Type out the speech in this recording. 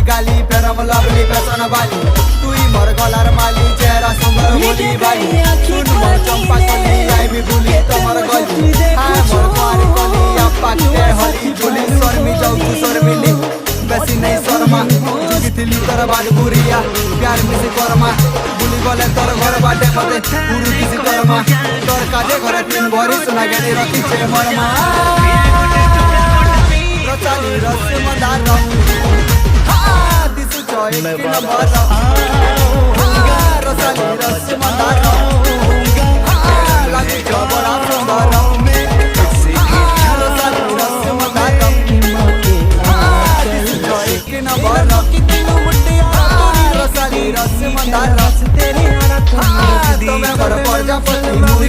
गाली ferrum lovely fashion वाली तुई मोर गलार माली चेहरा सुंदर बोली बाली सुन मोर चंपा कली आई भी बुली तमर गली हाय मोर कुआरी कली अप्पा के हली झुली शर्मी जाऊ शर्मिली बेसी नहीं शर्मा जुगिथिली तोर बाद बुरिया प्यार मिसी करमा बुली गले तोर घर बाटे मते गुरु किसी करमा तोर काजे घरे तीन भरी सुना गेली रखी छे मरमा रचाली रस मंदार दिसु चोय कि नंबर रचाली रस मंदार लागी जबरा सुंदर रचाली रस मंदार दिसु चोय कि नंबर रसाली रस मंदार रस तेरी तुम्हें बड़ प्रजापति मुई